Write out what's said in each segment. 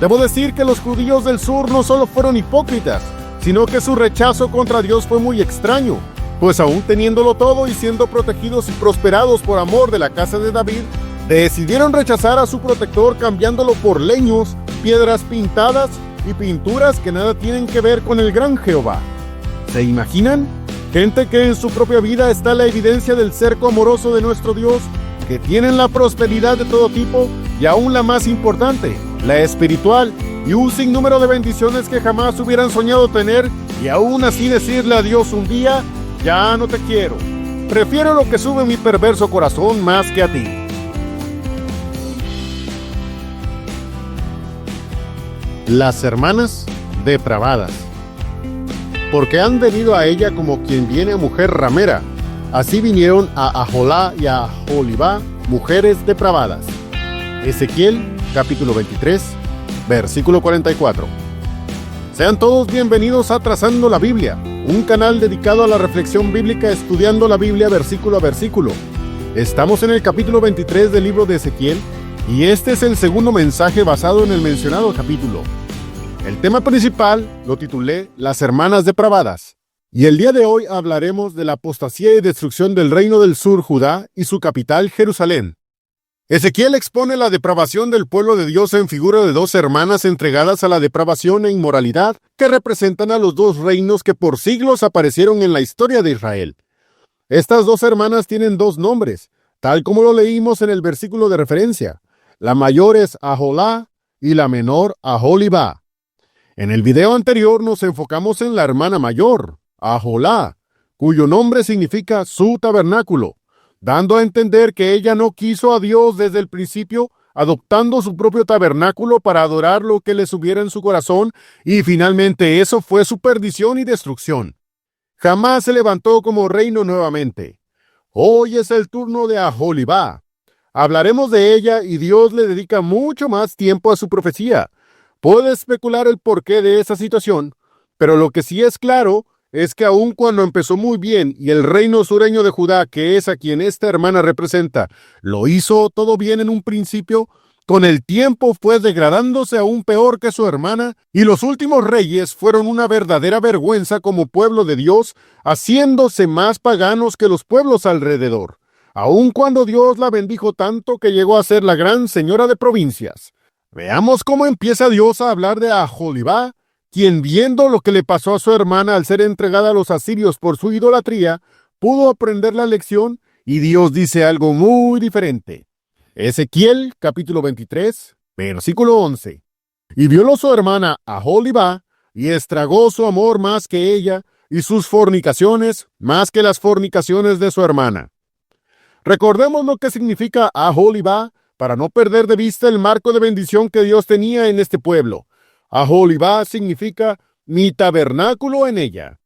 Debo decir que los judíos del sur no solo fueron hipócritas, sino que su rechazo contra Dios fue muy extraño, pues aún teniéndolo todo y siendo protegidos y prosperados por amor de la casa de David, decidieron rechazar a su protector cambiándolo por leños, piedras pintadas y pinturas que nada tienen que ver con el gran Jehová. ¿Se imaginan? Gente que en su propia vida está la evidencia del cerco amoroso de nuestro Dios, que tienen la prosperidad de todo tipo y aún la más importante, la espiritual, y un sinnúmero de bendiciones que jamás hubieran soñado tener, y aún así decirle a Dios un día: ya no te quiero. Prefiero lo que sube mi perverso corazón más que a ti. Las hermanas depravadas. Porque han venido a ella como quien viene a mujer ramera, así vinieron a Aholá y a Aholibá, mujeres depravadas. Ezequiel, capítulo 23, versículo 44. Sean todos bienvenidos a Trazando la Biblia, un canal dedicado a la reflexión bíblica estudiando la Biblia versículo a versículo. Estamos en el capítulo 23 del libro de Ezequiel, y este es el segundo mensaje basado en el mencionado capítulo. El tema principal lo titulé Las hermanas depravadas, y el día de hoy hablaremos de la apostasía y destrucción del reino del sur Judá y su capital Jerusalén. Ezequiel expone la depravación del pueblo de Dios en figura de dos hermanas entregadas a la depravación e inmoralidad que representan a los dos reinos que por siglos aparecieron en la historia de Israel. Estas dos hermanas tienen dos nombres, tal como lo leímos en el versículo de referencia. La mayor es Aholá y la menor Aholibá. En el video anterior nos enfocamos en la hermana mayor, Aholá, cuyo nombre significa su tabernáculo, dando a entender que ella no quiso a Dios desde el principio, adoptando su propio tabernáculo para adorar lo que le subiera en su corazón, y finalmente eso fue su perdición y destrucción. Jamás se levantó como reino nuevamente. Hoy es el turno de Aholibá. Hablaremos de ella y Dios le dedica mucho más tiempo a su profecía. Puede especular el porqué de esa situación, pero lo que sí es claro es que aun cuando empezó muy bien y el reino sureño de Judá, que es a quien esta hermana representa, lo hizo todo bien en un principio, con el tiempo fue degradándose aún peor que su hermana, y los últimos reyes fueron una verdadera vergüenza como pueblo de Dios, haciéndose más paganos que los pueblos alrededor, aun cuando Dios la bendijo tanto que llegó a ser la gran señora de provincias. Veamos cómo empieza Dios a hablar de Aholibá, quien viendo lo que le pasó a su hermana al ser entregada a los asirios por su idolatría, pudo aprender la lección, y Dios dice algo muy diferente. Ezequiel, capítulo 23, versículo 11. Y violó su hermana Aholibá, y estragó su amor más que ella, y sus fornicaciones más que las fornicaciones de su hermana. Recordemos lo que significa Aholibá, para no perder de vista el marco de bendición que Dios tenía en este pueblo. Aholibá significa mi tabernáculo en ella.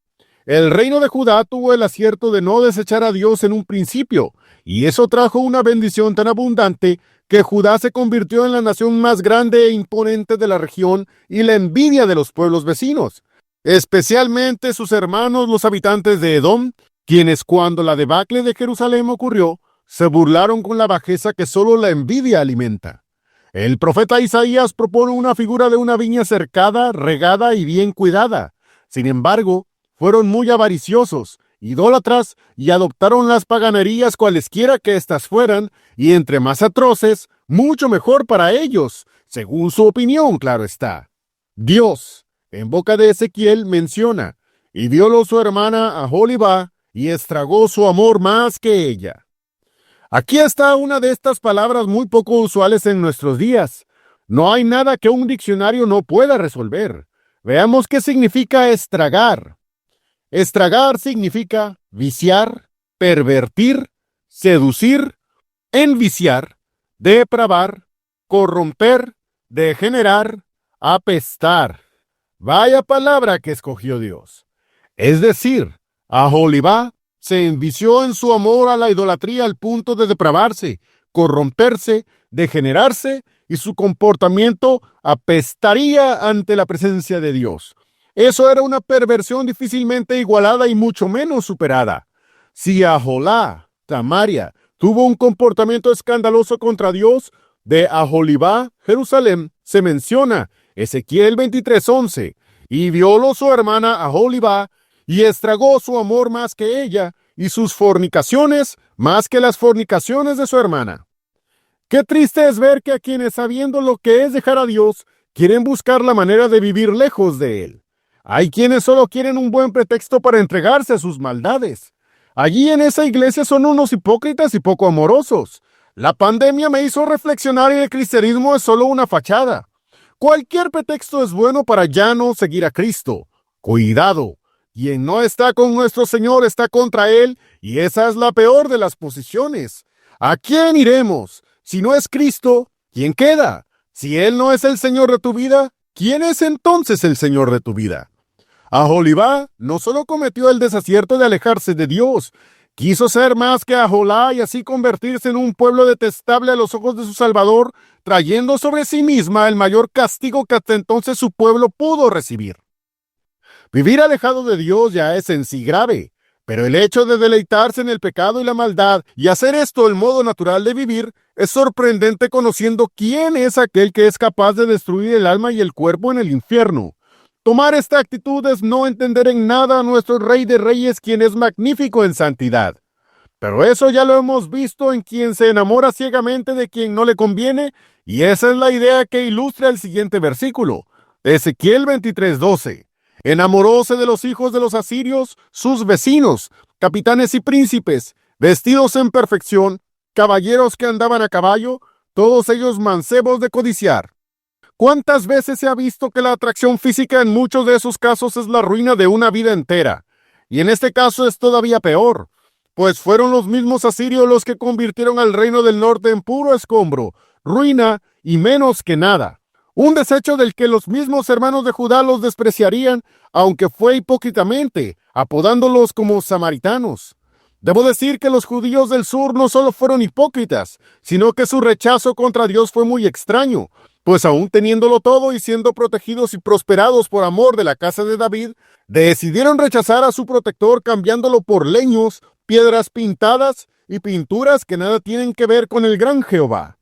El reino de Judá tuvo el acierto de no desechar a Dios en un principio, y eso trajo una bendición tan abundante que Judá se convirtió en la nación más grande e imponente de la región y la envidia de los pueblos vecinos, especialmente sus hermanos los habitantes de Edom, quienes cuando la debacle de Jerusalén ocurrió, se burlaron con la bajeza que solo la envidia alimenta. El profeta Isaías propone una figura de una viña cercada, regada y bien cuidada. Sin embargo, fueron muy avariciosos, idólatras, y adoptaron las paganerías cualesquiera que éstas fueran, y entre más atroces, mucho mejor para ellos, según su opinión, claro está. Dios, en boca de Ezequiel, menciona, y violó su hermana Aholibá, y estragó su amor más que ella. Aquí está una de estas palabras muy poco usuales en nuestros días. No hay nada que un diccionario no pueda resolver. Veamos qué significa estragar. Estragar significa viciar, pervertir, seducir, enviciar, depravar, corromper, degenerar, apestar. Vaya palabra que escogió Dios. Es decir, Aholibá se envició en su amor a la idolatría al punto de depravarse, corromperse, degenerarse, y su comportamiento apestaría ante la presencia de Dios. Eso era una perversión difícilmente igualada y mucho menos superada. Si Aholá, Samaria, tuvo un comportamiento escandaloso contra Dios, de Aholibá, Jerusalén, se menciona Ezequiel 23:11. Y violó su hermana Aholibá, y estragó su amor más que ella, y sus fornicaciones más que las fornicaciones de su hermana. Qué triste es ver que a quienes, sabiendo lo que es dejar a Dios, quieren buscar la manera de vivir lejos de Él. Hay quienes solo quieren un buen pretexto para entregarse a sus maldades. Allí en esa iglesia son unos hipócritas y poco amorosos. La pandemia me hizo reflexionar y el cristianismo es solo una fachada. Cualquier pretexto es bueno para ya no seguir a Cristo. Cuidado, quien no está con nuestro Señor está contra Él, y esa es la peor de las posiciones. ¿A quién iremos? Si no es Cristo, ¿quién queda? Si Él no es el Señor de tu vida, ¿quién es entonces el Señor de tu vida? Aholibá no solo cometió el desacierto de alejarse de Dios, quiso ser más que Aholá y así convertirse en un pueblo detestable a los ojos de su Salvador, trayendo sobre sí misma el mayor castigo que hasta entonces su pueblo pudo recibir. Vivir alejado de Dios ya es en sí grave, pero el hecho de deleitarse en el pecado y la maldad y hacer esto el modo natural de vivir es sorprendente, conociendo quién es aquel que es capaz de destruir el alma y el cuerpo en el infierno. Tomar esta actitud es no entender en nada a nuestro Rey de Reyes, quien es magnífico en santidad. Pero eso ya lo hemos visto en quien se enamora ciegamente de quien no le conviene, y esa es la idea que ilustra el siguiente versículo. Ezequiel 23:12. Enamoróse de los hijos de los asirios, sus vecinos, capitanes y príncipes, vestidos en perfección, caballeros que andaban a caballo, todos ellos mancebos de codiciar. ¿Cuántas veces se ha visto que la atracción física en muchos de esos casos es la ruina de una vida entera? Y en este caso es todavía peor, pues fueron los mismos asirios los que convirtieron al reino del norte en puro escombro, ruina y menos que nada. Un desecho del que los mismos hermanos de Judá los despreciarían, aunque fue hipócritamente, apodándolos como samaritanos. Debo decir que los judíos del sur no solo fueron hipócritas, sino que su rechazo contra Dios fue muy extraño, pues aún teniéndolo todo y siendo protegidos y prosperados por amor de la casa de David, decidieron rechazar a su protector cambiándolo por leños, piedras pintadas y pinturas que nada tienen que ver con el gran Jehová.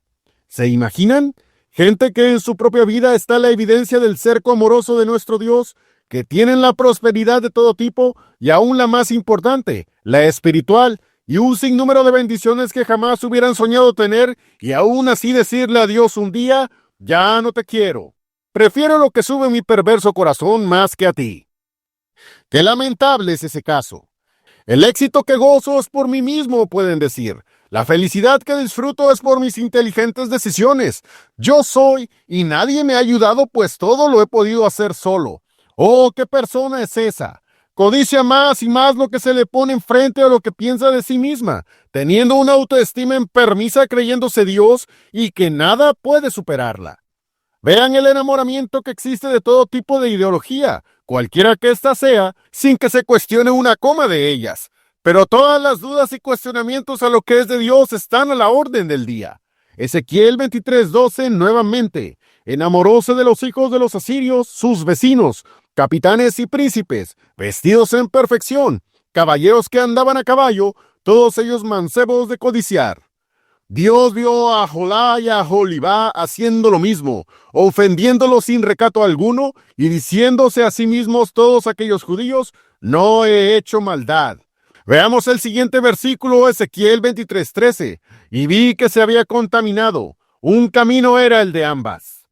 ¿Se imaginan? Gente que en su propia vida está la evidencia del cerco amoroso de nuestro Dios, que tienen la prosperidad de todo tipo y aún la más importante, la espiritual, y un sinnúmero de bendiciones que jamás hubieran soñado tener, y aún así decirle a Dios un día: ya no te quiero. Prefiero lo que sube mi perverso corazón más que a ti. Qué lamentable es ese caso. El éxito que gozo es por mí mismo, pueden decir. La felicidad que disfruto es por mis inteligentes decisiones. Yo soy y nadie me ha ayudado, pues todo lo he podido hacer solo. Oh, ¿qué persona es esa? Codicia más y más lo que se le pone enfrente a lo que piensa de sí misma, teniendo una autoestima enfermiza, creyéndose Dios y que nada puede superarla. Vean el enamoramiento que existe de todo tipo de ideología, cualquiera que ésta sea, sin que se cuestione una coma de ellas. Pero todas las dudas y cuestionamientos a lo que es de Dios están a la orden del día. Ezequiel 23:12 nuevamente. Enamoróse de los hijos de los asirios, sus vecinos, capitanes y príncipes, vestidos en perfección, caballeros que andaban a caballo, todos ellos mancebos de codiciar. Dios vio a Aholá y a Aholibá haciendo lo mismo, ofendiéndolos sin recato alguno y diciéndose a sí mismos todos aquellos judíos: no he hecho maldad. Veamos el siguiente versículo, Ezequiel 23:13. Y vi que se había contaminado. Un camino era el de ambas.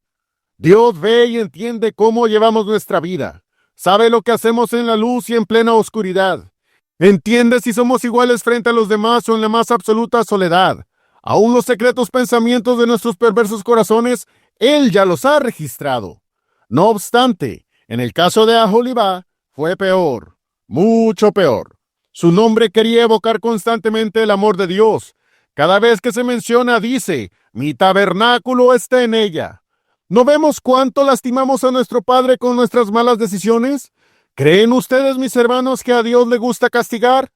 Dios ve y entiende cómo llevamos nuestra vida. Sabe lo que hacemos en la luz y en plena oscuridad. Entiende si somos iguales frente a los demás o en la más absoluta soledad. Aún los secretos pensamientos de nuestros perversos corazones, Él ya los ha registrado. No obstante, en el caso de Aholibá, fue peor, mucho peor. Su nombre quería evocar constantemente el amor de Dios. Cada vez que se menciona, dice: mi tabernáculo está en ella. ¿No vemos cuánto lastimamos a nuestro Padre con nuestras malas decisiones? ¿Creen ustedes, mis hermanos, que a Dios le gusta castigar?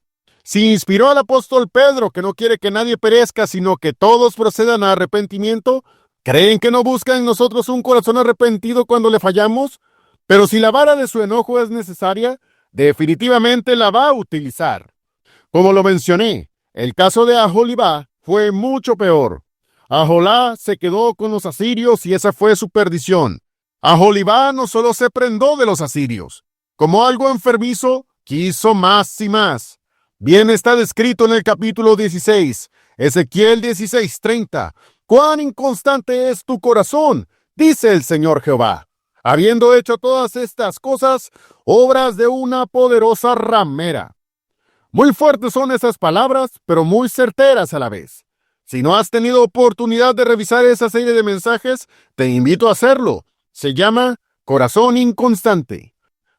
Si inspiró al apóstol Pedro, que no quiere que nadie perezca, sino que todos procedan a arrepentimiento, ¿creen que no busca en nosotros un corazón arrepentido cuando le fallamos? Pero si la vara de su enojo es necesaria, definitivamente la va a utilizar. Como lo mencioné, el caso de Aholibá fue mucho peor. Aholá se quedó con los asirios y esa fue su perdición. Aholibá no solo se prendó de los asirios, como algo enfermizo, quiso más y más. Bien está descrito en el capítulo 16, Ezequiel 16:30. «Cuán inconstante es tu corazón, dice el Señor Jehová, habiendo hecho todas estas cosas, obras de una poderosa ramera». Muy fuertes son esas palabras, pero muy certeras a la vez. Si no has tenido oportunidad de revisar esa serie de mensajes, te invito a hacerlo. Se llama Corazón Inconstante.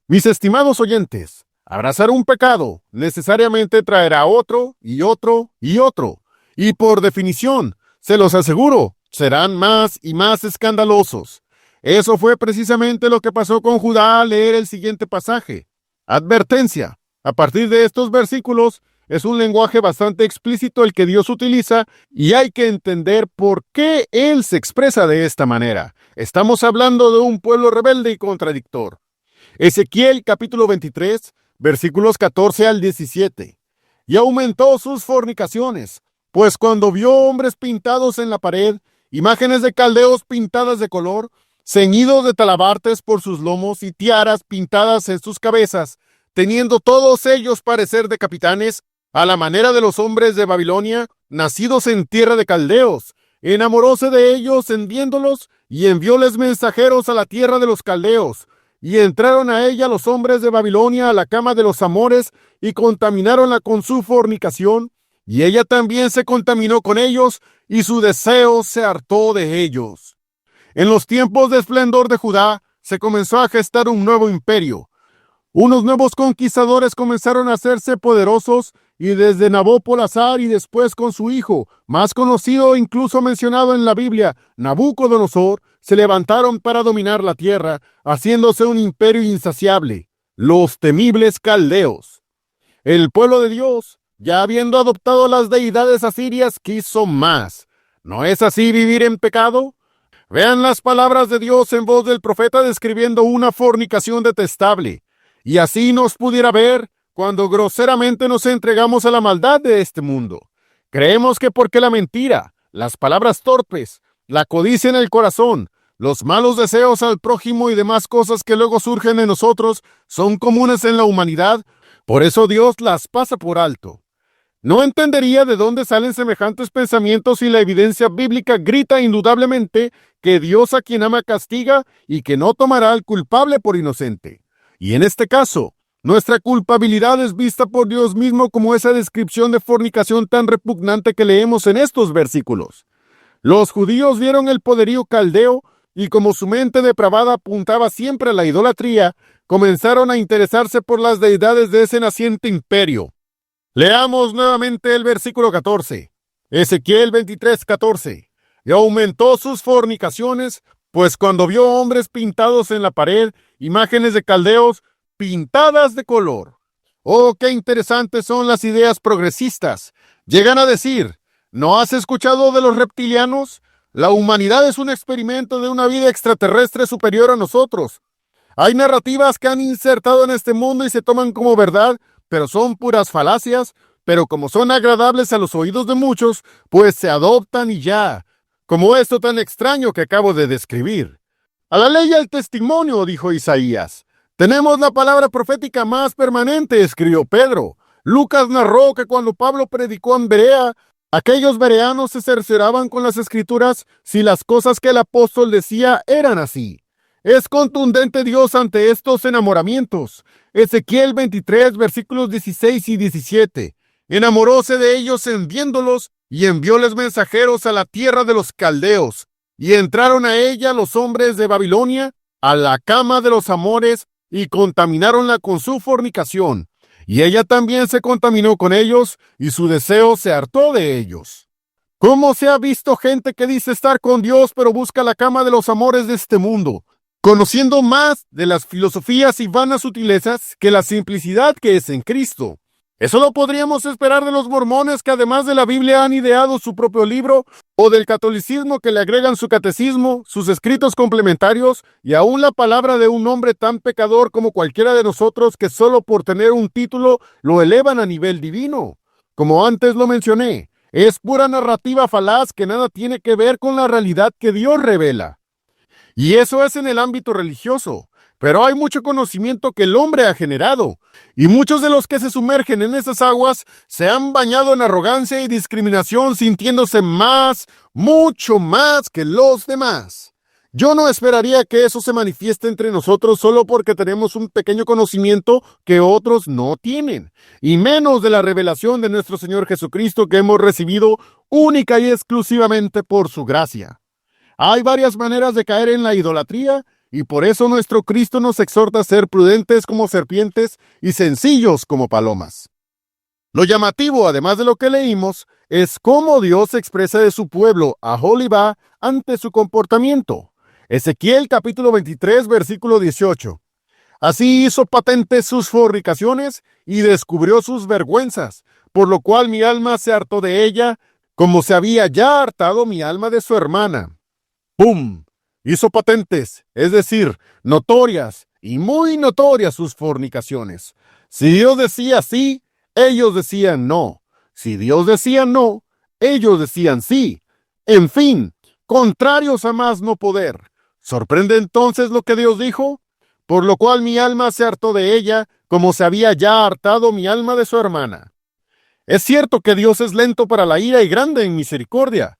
Mis estimados oyentes, abrazar un pecado necesariamente traerá otro y otro y otro. Y por definición, se los aseguro, serán más y más escandalosos. Eso fue precisamente lo que pasó con Judá al leer el siguiente pasaje. Advertencia. A partir de estos versículos, es un lenguaje bastante explícito el que Dios utiliza y hay que entender por qué Él se expresa de esta manera. Estamos hablando de un pueblo rebelde y contradictor. Ezequiel capítulo 23, versículos 14 al 17. Y aumentó sus fornicaciones, pues cuando vio hombres pintados en la pared, imágenes de caldeos pintadas de color, ceñidos de talabartes por sus lomos y tiaras pintadas en sus cabezas, teniendo todos ellos parecer de capitanes, a la manera de los hombres de Babilonia, nacidos en tierra de caldeos, enamoróse de ellos en viéndolos, y envióles mensajeros a la tierra de los caldeos, y entraron a ella los hombres de Babilonia a la cama de los amores, y contaminaronla con su fornicación, y ella también se contaminó con ellos, y su deseo se hartó de ellos. En los tiempos de esplendor de Judá, se comenzó a gestar un nuevo imperio. Unos nuevos conquistadores comenzaron a hacerse poderosos, y desde Nabopolassar y después con su hijo, más conocido e incluso mencionado en la Biblia, Nabucodonosor, se levantaron para dominar la tierra, haciéndose un imperio insaciable, los temibles caldeos. El pueblo de Dios, ya habiendo adoptado las deidades asirias, quiso más. ¿No es así vivir en pecado? Vean las palabras de Dios en voz del profeta describiendo una fornicación detestable. Y así nos pudiera ver cuando groseramente nos entregamos a la maldad de este mundo. Creemos que porque la mentira, las palabras torpes, la codicia en el corazón, los malos deseos al prójimo y demás cosas que luego surgen en nosotros son comunes en la humanidad, por eso Dios las pasa por alto. No entendería de dónde salen semejantes pensamientos y la evidencia bíblica grita indudablemente que Dios a quien ama castiga y que no tomará al culpable por inocente. Y en este caso, nuestra culpabilidad es vista por Dios mismo como esa descripción de fornicación tan repugnante que leemos en estos versículos. Los judíos vieron el poderío caldeo y como su mente depravada apuntaba siempre a la idolatría, comenzaron a interesarse por las deidades de ese naciente imperio. Leamos nuevamente el versículo 14. Ezequiel 23:14. Y aumentó sus fornicaciones, pues cuando vio hombres pintados en la pared, imágenes de caldeos pintadas de color. Oh, qué interesantes son las ideas progresistas. Llegan a decir, ¿no has escuchado de los reptilianos? La humanidad es un experimento de una vida extraterrestre superior a nosotros. Hay narrativas que han insertado en este mundo y se toman como verdad, pero son puras falacias, pero como son agradables a los oídos de muchos, pues se adoptan y ya, como esto tan extraño que acabo de describir. A la ley y al testimonio, dijo Isaías. Tenemos la palabra profética más permanente, escribió Pedro. Lucas narró que cuando Pablo predicó en Berea, aquellos bereanos se cercioraban con las escrituras si las cosas que el apóstol decía eran así. Es contundente Dios ante estos enamoramientos. Ezequiel 23, versículos 16 y 17. Enamoróse de ellos en viéndolos y envióles mensajeros a la tierra de los caldeos. Y entraron a ella los hombres de Babilonia, a la cama de los amores, y contaminaronla con su fornicación. Y ella también se contaminó con ellos, y su deseo se hartó de ellos. ¿Cómo se ha visto gente que dice estar con Dios, pero busca la cama de los amores de este mundo, conociendo más de las filosofías y vanas sutilezas que la simplicidad que es en Cristo? Eso lo podríamos esperar de los mormones que además de la Biblia han ideado su propio libro, o del catolicismo que le agregan su catecismo, sus escritos complementarios y aún la palabra de un hombre tan pecador como cualquiera de nosotros que solo por tener un título lo elevan a nivel divino. Como antes lo mencioné, es pura narrativa falaz que nada tiene que ver con la realidad que Dios revela. Y eso es en el ámbito religioso. Pero hay mucho conocimiento que el hombre ha generado, y muchos de los que se sumergen en esas aguas se han bañado en arrogancia y discriminación, sintiéndose más, mucho más que los demás. Yo no esperaría que eso se manifieste entre nosotros solo porque tenemos un pequeño conocimiento que otros no tienen, y menos de la revelación de nuestro Señor Jesucristo que hemos recibido única y exclusivamente por su gracia. Hay varias maneras de caer en la idolatría, y por eso nuestro Cristo nos exhorta a ser prudentes como serpientes y sencillos como palomas. Lo llamativo, además de lo que leímos, es cómo Dios expresa de su pueblo, Aholibá, ante su comportamiento. Ezequiel capítulo 23, versículo 18. Así hizo patentes sus fornicaciones y descubrió sus vergüenzas, por lo cual mi alma se hartó de ella, como se había ya hartado mi alma de su hermana. ¡Pum! Hizo patentes, es decir, notorias y muy notorias sus fornicaciones. Si Dios decía sí, ellos decían no. Si Dios decía no, ellos decían sí. En fin, contrarios a más no poder. ¿Sorprende entonces lo que Dios dijo? Por lo cual mi alma se hartó de ella, como se había ya hartado mi alma de su hermana. Es cierto que Dios es lento para la ira y grande en misericordia.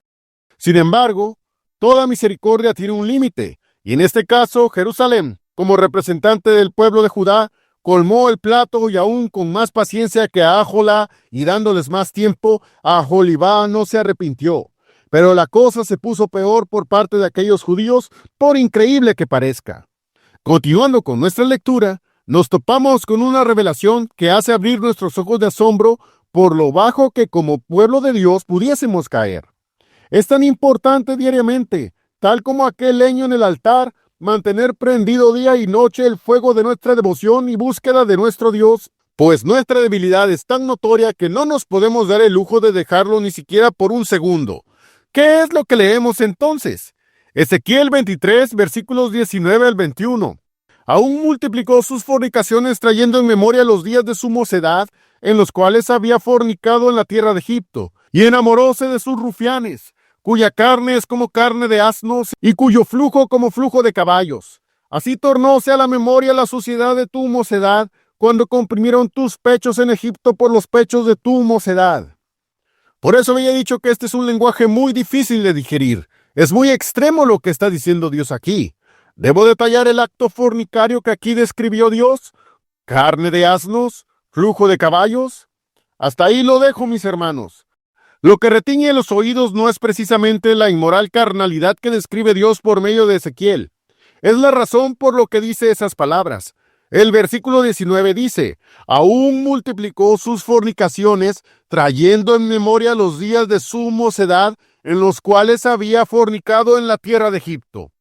Sin embargo, toda misericordia tiene un límite, y en este caso, Jerusalén, como representante del pueblo de Judá, colmó el plato y aún con más paciencia que a Aholá, y dándoles más tiempo, Aholibá no se arrepintió. Pero la cosa se puso peor por parte de aquellos judíos, por increíble que parezca. Continuando con nuestra lectura, nos topamos con una revelación que hace abrir nuestros ojos de asombro por lo bajo que como pueblo de Dios pudiésemos caer. Es tan importante diariamente, tal como aquel leño en el altar, mantener prendido día y noche el fuego de nuestra devoción y búsqueda de nuestro Dios, pues nuestra debilidad es tan notoria que no nos podemos dar el lujo de dejarlo ni siquiera por un segundo. ¿Qué es lo que leemos entonces? Ezequiel 23, versículos 19 al 21. Aún multiplicó sus fornicaciones trayendo en memoria los días de su mocedad, en los cuales había fornicado en la tierra de Egipto, y enamoróse de sus rufianes, cuya carne es como carne de asnos y cuyo flujo como flujo de caballos. Así tornóse a la memoria la suciedad de tu mocedad, cuando comprimieron tus pechos en Egipto por los pechos de tu mocedad. Por eso había dicho que este es un lenguaje muy difícil de digerir. Es muy extremo lo que está diciendo Dios aquí. ¿Debo detallar el acto fornicario que aquí describió Dios? ¿Carne de asnos? ¿Flujo de caballos? Hasta ahí lo dejo, mis hermanos. Lo que retiñe los oídos no es precisamente la inmoral carnalidad que describe Dios por medio de Ezequiel. Es la razón por lo que dice esas palabras. El versículo 19 dice, aún multiplicó sus fornicaciones, trayendo en memoria los días de su mocedad, en los cuales había fornicado en la tierra de Egipto.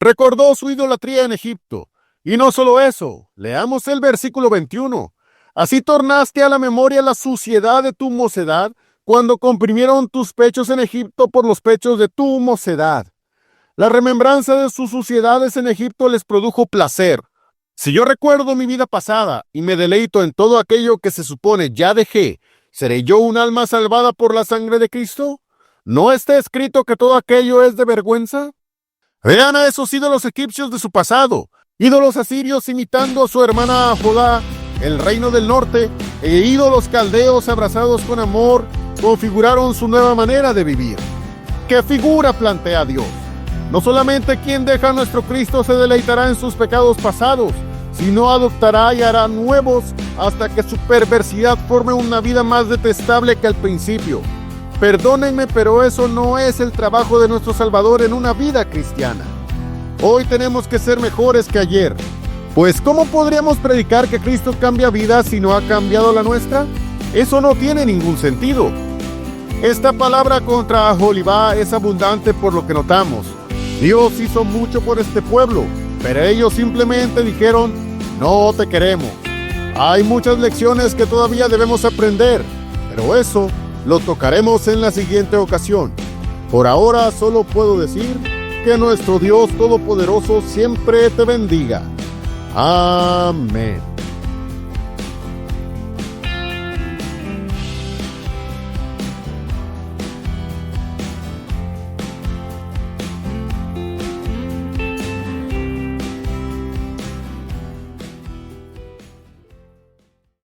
Recordó su idolatría en Egipto. Y no solo eso, leamos el versículo 21. Así tornaste a la memoria la suciedad de tu mocedad, cuando comprimieron tus pechos en Egipto por los pechos de tu mocedad. La remembranza de sus suciedades en Egipto les produjo placer. Si yo recuerdo mi vida pasada y me deleito en todo aquello que se supone ya dejé, ¿seré yo un alma salvada por la sangre de Cristo? ¿No está escrito que todo aquello es de vergüenza? Vean a esos ídolos egipcios de su pasado, ídolos asirios imitando a su hermana Judá, el reino del norte, e ídolos caldeos abrazados con amor, configuraron su nueva manera de vivir. ¿Qué figura plantea Dios? No solamente quien deja a nuestro Cristo se deleitará en sus pecados pasados, sino adoptará y hará nuevos hasta que su perversidad forme una vida más detestable que al principio. Perdónenme, pero eso no es el trabajo de nuestro Salvador en una vida cristiana. Hoy tenemos que ser mejores que ayer. Pues ¿cómo podríamos predicar que Cristo cambia vidas si no ha cambiado la nuestra? Eso no tiene ningún sentido. Esta palabra contra Aholibá es abundante por lo que notamos. Dios hizo mucho por este pueblo, pero ellos simplemente dijeron, no te queremos. Hay muchas lecciones que todavía debemos aprender, pero eso lo tocaremos en la siguiente ocasión. Por ahora solo puedo decir que nuestro Dios Todopoderoso siempre te bendiga. Amén.